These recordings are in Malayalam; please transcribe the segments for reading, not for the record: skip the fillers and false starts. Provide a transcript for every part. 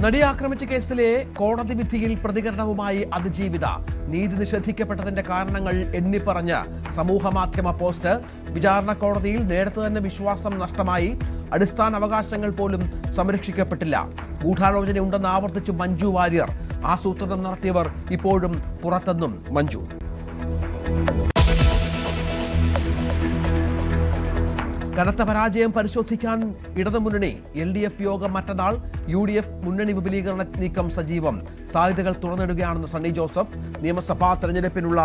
നടിയെ ആക്രമിച്ച കേസിലെ കോടതി വിധിയിൽ പ്രതികരണവുമായി അതിജീവിത. നീതി നിഷേധിക്കപ്പെട്ടതിന്റെ കാരണങ്ങൾ എണ്ണിപ്പറഞ്ഞ് സമൂഹമാധ്യമ പോസ്റ്റ്. വിചാരണ കോടതിയിൽ നേരത്തെ തന്നെ വിശ്വാസം നഷ്ടമായി. അടിസ്ഥാന അവകാശങ്ങൾ പോലും സംരക്ഷിക്കപ്പെട്ടില്ല. ഗൂഢാലോചനയുണ്ടെന്ന് ആവർത്തിച്ചു മഞ്ജു വാര്യർ. ആസൂത്രണം നടത്തിയവർ ഇപ്പോഴും പുറത്തെന്നും മഞ്ജു. കനത്ത പരാജയം പരിശോധിക്കാൻ ഇടതുമുന്നണി. LDF യോഗം മറ്റന്നാൾ. UDF മുന്നണി വിപുലീകരണ നീക്കം സജീവം. സാധ്യതകൾ തുറന്നിടുകയാണെന്ന് സണ്ണി ജോസഫ്. നിയമസഭാ തെരഞ്ഞെടുപ്പിനുള്ള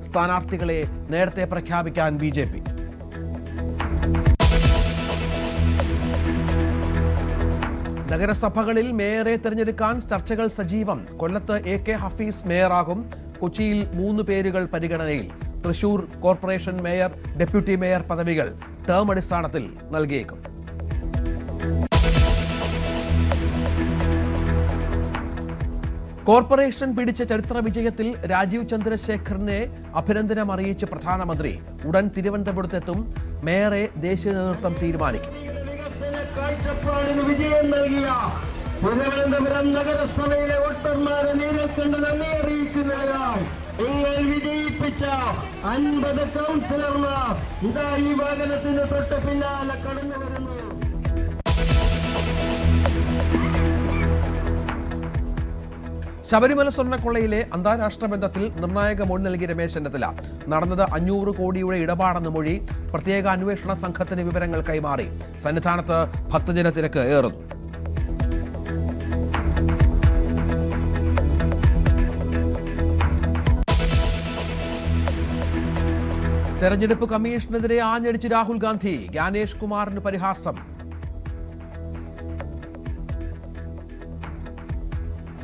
സ്ഥാനാർത്ഥികളെ നേരത്തെ പ്രഖ്യാപിക്കാൻ BJP. നഗരസഭകളിൽ മേയറെ തെരഞ്ഞെടുക്കാൻ ചർച്ചകൾ സജീവം. കൊല്ലത്ത് AK ഹഫീസ് മേയറാകും. കൊച്ചിയിൽ 3 പേരുകൾ പരിഗണനയിൽ. Thrissur corporation mayor, deputy mayor പദവികൾ ടേം അടിസ്ഥാനത്തിൽ നൽകിയേക്കും. കോർപ്പറേഷൻ പിടിച്ച ചരിത്ര വിജയത്തിൽ രാജീവ് ചന്ദ്രശേഖറിനെ അഭിനന്ദനം അറിയിച്ച് പ്രധാനമന്ത്രി. ഉടൻ തിരുവനന്തപുരത്തെത്തും. മേയറെ ദേശീയ നേതൃത്വം തീരുമാനിക്കും. വിജയം നൽകിയ തിരുവനന്തപുരം നഗരസഭയിലെ വോട്ടർമാരെ നേരിൽ കണ്ട് നന്ദി അറിയിക്കുന്നതിനായി നിങ്ങൾ വിജയിപ്പിച്ച 50 കൗൺസിലർമാർ ഇതാ ഈ വാഹനത്തിന് തൊട്ട് പിന്നാലെ കടന്നു വരുന്നു. ശബരിമല സ്വർണ്ണക്കൊള്ളയിലെ അന്താരാഷ്ട്ര ബന്ധത്തിൽ നിർണായക മൊഴി നൽകി രമേശ് ചെന്നിത്തല. നടന്നത് 500 കോടിയുടെ ഇടപാടെന്ന് മൊഴി. പ്രത്യേക അന്വേഷണ സംഘത്തിന് വിവരങ്ങൾ കൈമാറി. സന്നിധാനത്ത് ഭക്തജന തിരക്ക് ഏറുന്നു. തെരഞ്ഞെടുപ്പ് കമ്മീഷനെതിരെ ആഞ്ഞടിച്ച് രാഹുൽ ഗാന്ധി. ജ്ഞാനേഷ് കുമാറിന് പരിഹാസം.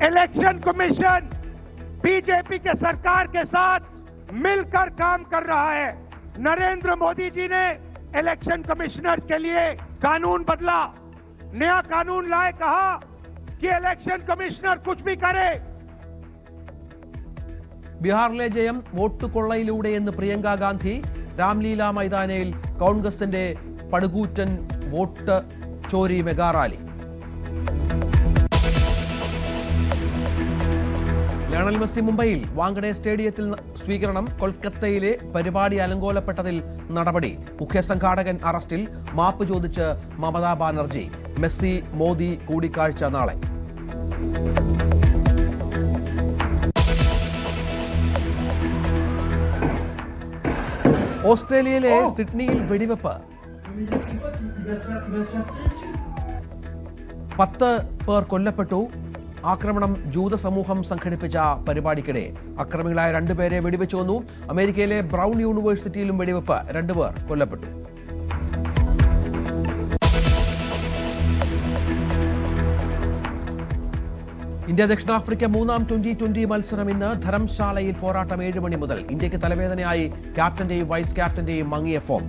इलेक्शन कमीशन BJP के सरकार के साथ मिलकर काम कर रहा है. नरेंद्र मोदी जी ने इलेक्शन कमिश्नर के लिए कानून बदला, नया कानून लाए, कहा कि इलेक्शन कमिश्नर कुछ भी करे. ബീഹാറിലെ ജയം വോട്ട് കൊള്ളയിലൂടെയെന്ന് പ്രിയങ്ക ഗാന്ധി. രാംലീല മൈതാനയിൽ കോൺഗ്രസിന്റെ പടുകൂറ്റൻ വോട്ട് ചോരി മെഗാറാലി. ലയണൽ മെസ്സി മുംബൈയിൽ. വാങ്കഡെ സ്റ്റേഡിയത്തിൽ സ്വീകരണം. കൊൽക്കത്തയിലെ പരിപാടി അലങ്കോലപ്പെട്ടതിൽ നടപടി. മുഖ്യ സംഘാടകൻ അറസ്റ്റിൽ. മാപ്പ് ചോദിച്ച് മമതാ ബാനർജി. മെസ്സി മോദി കൂടിക്കാഴ്ച നാളെ. ഓസ്ട്രേലിയയിലെ സിഡ്നിയിൽ വെടിവെപ്പ്. 10 പേർ കൊല്ലപ്പെട്ടു. ആക്രമണം ജൂത സമൂഹം സംഘടിപ്പിച്ച പരിപാടിക്കിടെ. അക്രമികളായ 2 പേരെ വെടിവെച്ചു കൊന്നു. അമേരിക്കയിലെ ബ്രൗൺ യൂണിവേഴ്സിറ്റിയിലും വെടിവെപ്പ്. 2 പേർ കൊല്ലപ്പെട്ടു. ഇന്ത്യ ദക്ഷിണാഫ്രിക്ക 3ാം T20 മത്സരം ഇന്ന്. ധരംശാലയിൽ പോരാട്ടം 7 മണി മുതൽ. ഇന്ത്യക്ക് തലവേദനയായി ക്യാപ്റ്റന്റെയും വൈസ് ക്യാപ്റ്റന്റെയും മങ്ങിയ ഫോം.